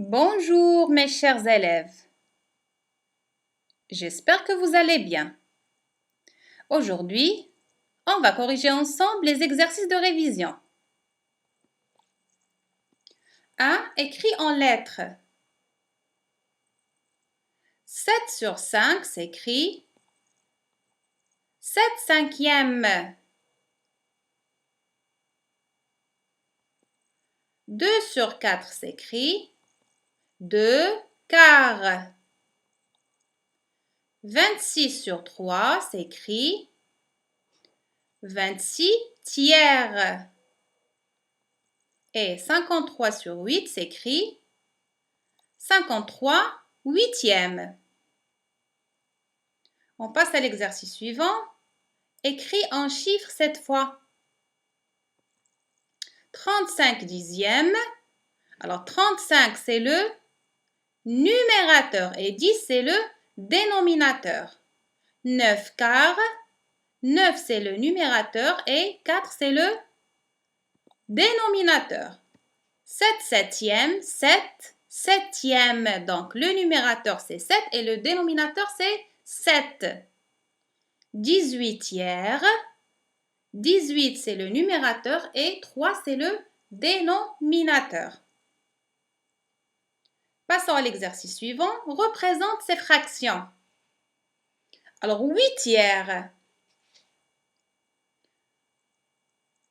Bonjour mes chers élèves. J'espère que vous allez bien. Aujourd'hui, on va corriger ensemble les exercices de révision. 1. Écrit en lettres. 7 sur 5 s'écrit 7 cinquièmes. 2 sur 4 s'écrit 2 quarts. 26 sur 3 s'écrit 26 tiers. Et 53 sur 8 s'écrit 53 huitièmes. On passe à l'exercice suivant. Écris en chiffres cette fois. 35 dixièmes. Alors 35 c'est le numérateur et 10 c'est le dénominateur. 9 quarts. 9 c'est le numérateur et 4 c'est le dénominateur. 7 septièmes. 7 septièmes. Donc le numérateur c'est 7 et le dénominateur c'est 7. 18 tiers. 18 c'est le numérateur et 3 c'est le dénominateur. Passons à l'exercice suivant. Représente ces fractions. Alors 8 tiers.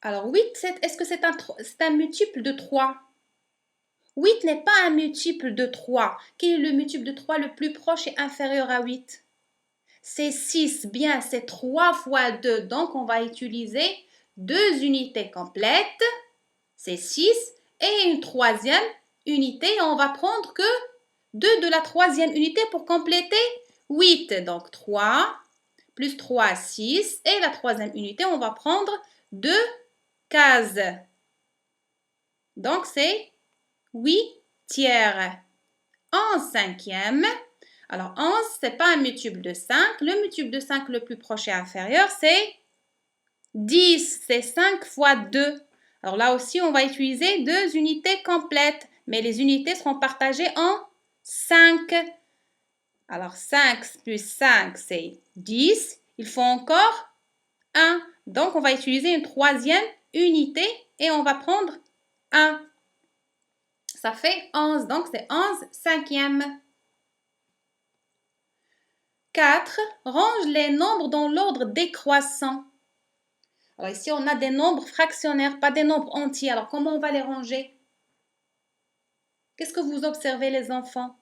Alors 8, est-ce que c'est un multiple de 3? 8 n'est pas un multiple de 3. Quel est le multiple de 3 le plus proche et inférieur à 8? C'est 6. Bien, c'est 3 fois 2. Donc, on va utiliser 2 unités complètes. C'est 6. Et une troisième unité. On va prendre que 2 de la troisième unité pour compléter 8. Donc, 3 plus 3, 6. Et la troisième unité, on va prendre 2 cases. Donc, c'est 8 tiers. 11 cinquièmes. Alors, 11, ce n'est pas un multiple de 5. Le multiple de 5 le plus proche et inférieur, c'est 10. C'est 5 fois 2. Alors là aussi, on va utiliser 2 unités complètes. Mais les unités seront partagées en 5. Alors, 5 plus 5, c'est 10. Il faut encore 1. Donc, on va utiliser une troisième unité et on va prendre 1. Ça fait 11. Donc, c'est 11 cinquièmes. 4. Range les nombres dans l'ordre décroissant. Alors ici, on a des nombres fractionnaires, pas des nombres entiers. Alors, comment on va les ranger? Qu'est-ce que vous observez, les enfants?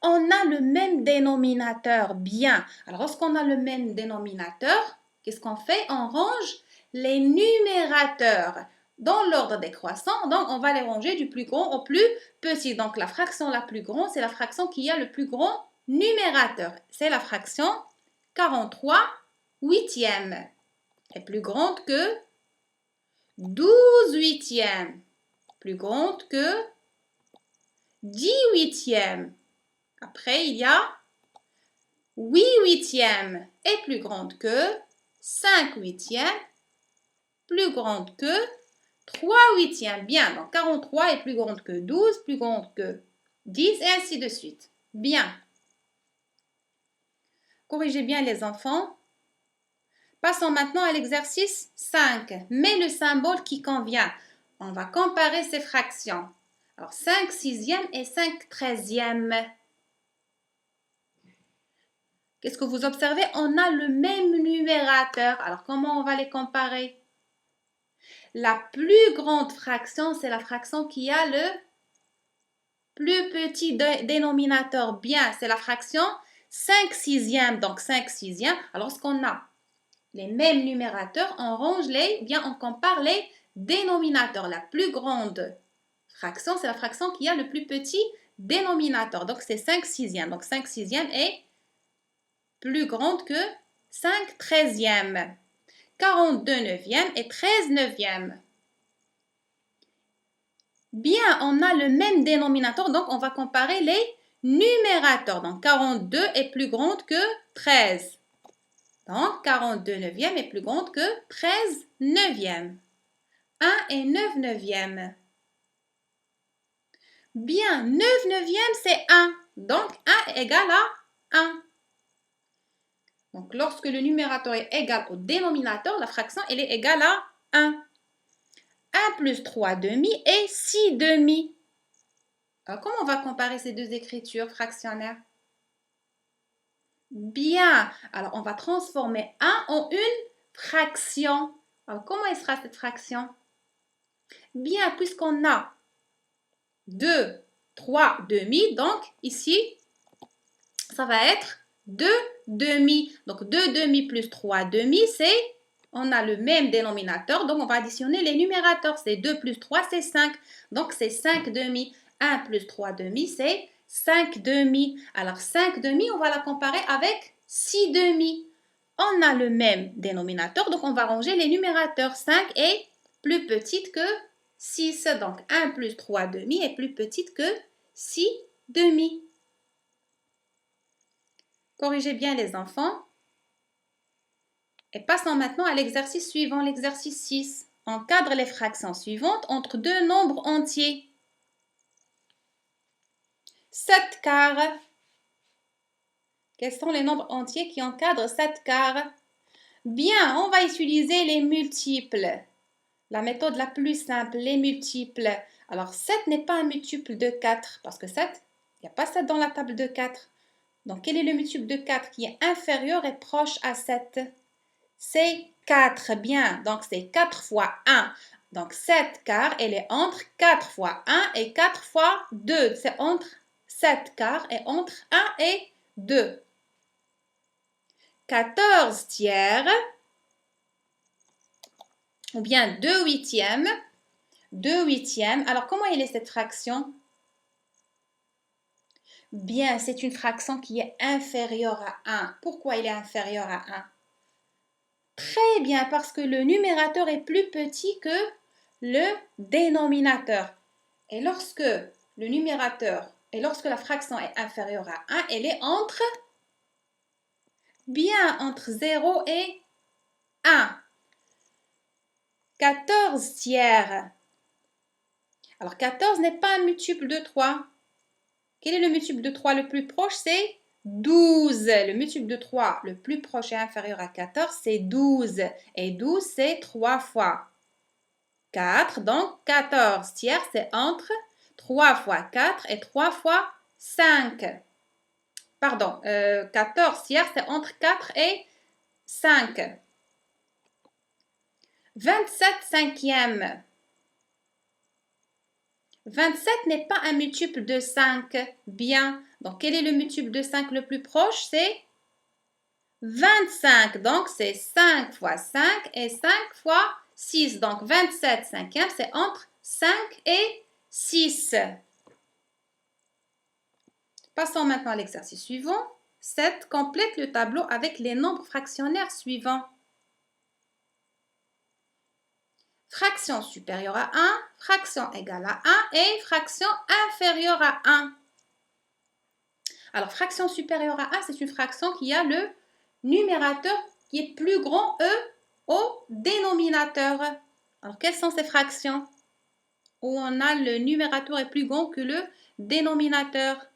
On a le même dénominateur. Bien. Alors, lorsqu'on a le même dénominateur, qu'est-ce qu'on fait? On range les numérateurs dans l'ordre décroissant. Donc, on va les ranger du plus grand au plus petit. Donc, la fraction la plus grande, c'est la fraction qui a le plus grand numérateur. C'est la fraction 43 huitièmes. Est plus grande que 12 huitièmes. Plus grande que 10 huitièmes. Après, il y a 8 huitièmes. Est plus grande que 5 huitièmes. Plus grande que 3 huitièmes. Bien, donc 43 est plus grande que 12, plus grande que 10 et ainsi de suite. Bien. Corrigez bien les enfants. Passons maintenant à l'exercice 5. Mets le symbole qui convient. On va comparer ces fractions. Alors 5 sixièmes et 5 treizièmes. Qu'est-ce que vous observez? On a le même numérateur. Alors comment on va les comparer? La plus grande fraction, c'est la fraction qui a le plus petit dénominateur. Bien, c'est la fraction 5 sixièmes. Donc 5 sixièmes. Alors lorsqu'on a les mêmes numérateurs, on range on compare les dénominateurs. La plus grande fraction, c'est la fraction qui a le plus petit dénominateur. Donc, c'est 5 sixièmes. Donc, 5 sixièmes est plus grande que 5 treizièmes. 42 neuvièmes et 13 neuvièmes. Bien, on a le même dénominateur, donc on va comparer les numérateurs. Donc, 42 est plus grande que 13. Donc, 42 neuvièmes est plus grande que 13 neuvièmes. 1 et 9 neuvièmes. Bien, 9 neuvièmes, c'est 1. Donc, 1 est égal à 1. Donc, lorsque le numérateur est égal au dénominateur, la fraction, elle est égale à 1. 1 plus 3 demi et 6 demi. Alors, comment on va comparer ces deux écritures fractionnaires? Bien. Alors, on va transformer 1 en une fraction. Alors, comment elle sera cette fraction? Bien, puisqu'on a 2, 3 demi, donc ici, ça va être 2 demi. Donc, 2 demi plus 3 demi, c'est, on a le même dénominateur, donc on va additionner les numérateurs. C'est 2 plus 3, c'est 5. Donc, c'est 5 demi. 1 plus 3 demi, c'est 5 demi. Alors, 5 demi, on va la comparer avec 6 demi. On a le même dénominateur, donc on va ranger les numérateurs. 5 est plus petite que 6. Donc, 1 plus 3 demi est plus petite que 6 demi. Corrigez bien les enfants. Et passons maintenant à l'exercice suivant, l'exercice 6. Encadre les fractions suivantes entre deux nombres entiers. 7 quarts. Quels sont les nombres entiers qui encadrent 7 quarts? Bien, on va utiliser les multiples. La méthode la plus simple, les multiples. Alors, 7 n'est pas un multiple de 4, parce que 7, il n'y a pas 7 dans la table de 4. Donc, quel est le multiple de 4 qui est inférieur et proche à 7? C'est 4, bien. Donc, c'est 4 fois 1. Donc, 7 quarts, elle est entre 4 fois 1 et 4 fois 2. C'est entre 7 quarts et entre 1 et 2. 14 tiers, ou bien 2 huitièmes. 2 huitièmes. Alors, comment elle est cette fraction? Bien, c'est une fraction qui est inférieure à 1. Pourquoi elle est inférieure à 1? Très bien, parce que le numérateur est plus petit que le dénominateur. Et lorsque le numérateur, et lorsque la fraction est inférieure à 1, elle est entre, bien, entre 0 et 1. 14 tiers. Alors, 14 n'est pas un multiple de 3. Quel est le multiple de 3 le plus proche? C'est 12. Le multiple de 3 le plus proche et inférieur à 14, c'est 12. Et 12, c'est 3 fois 4. Donc, 14 tiers, c'est entre 3 fois 4 et 3 fois 5. Pardon, 14 tiers, c'est entre 4 et 5. 27 cinquièmes. 27 n'est pas un multiple de 5. Bien. Donc, quel est le multiple de 5 le plus proche? C'est 25. Donc, c'est 5 fois 5 et 5 fois 6. Donc, 27 cinquièmes, c'est entre 5 et 6. Passons maintenant à l'exercice suivant. 7. Complète le tableau avec les nombres fractionnaires suivants. Fraction supérieure à 1, fraction égale à 1 et fraction inférieure à 1. Alors, fraction supérieure à 1, c'est une fraction qui a le numérateur qui est plus grand, E, au dénominateur. Alors, quelles sont ces fractions où on a le numérateur est plus grand que le dénominateur?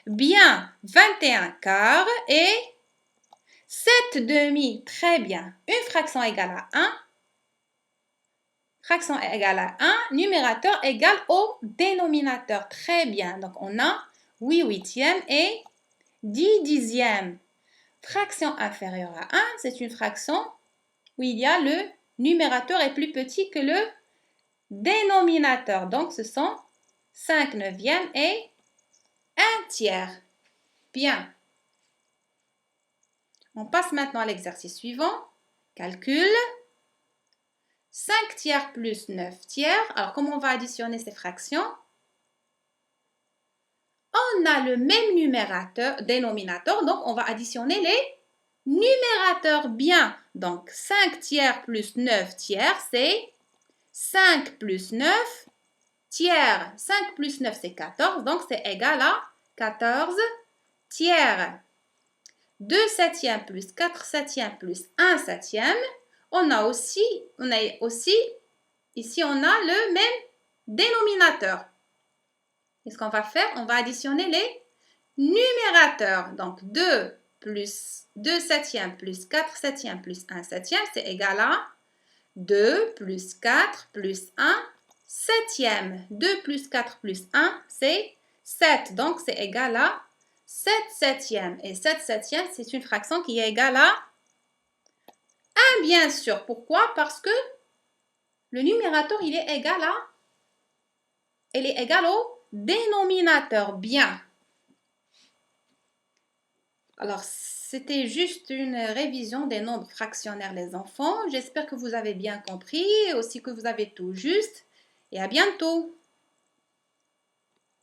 Bien, 21 quarts et 7 demi. Très bien. Une fraction égale à 1. Fraction égale à 1, numérateur égale au dénominateur. Très bien. Donc, on a 8 huitièmes et 10 dixièmes. Fraction inférieure à 1, c'est une fraction où il y a le numérateur est plus petit que le dénominateur. Donc, ce sont 5 neuvièmes et 1 tiers. Bien. On passe maintenant à l'exercice suivant. Calcul. 5 tiers plus 9 tiers. Alors, comment on va additionner ces fractions? On a le même numérateur, dénominateur, donc on va additionner les numérateurs bien. Donc, 5 tiers plus 9 tiers, c'est 5 plus 9 tiers. 5 plus 9, c'est 14, donc c'est égal à 14 tiers. 2 septièmes plus 4 septièmes plus 1 septième. On a aussi, ici on a le même dénominateur. Et ce qu'on va faire, on va additionner les numérateurs. Donc, 2 plus 2 septièmes plus 4 septièmes plus 1 septième, c'est égal à 2 plus 4 plus 1 septième. 2 plus 4 plus 1, c'est 7. Donc, c'est égal à 7 septièmes. Et 7 septièmes, c'est une fraction qui est égale à 1, bien sûr. Pourquoi? Parce que le numérateur, il est égal au dénominateur. Bien. Alors, c'était juste une révision des nombres fractionnaires, les enfants. J'espère que vous avez bien compris, aussi que vous avez tout juste. Et à bientôt.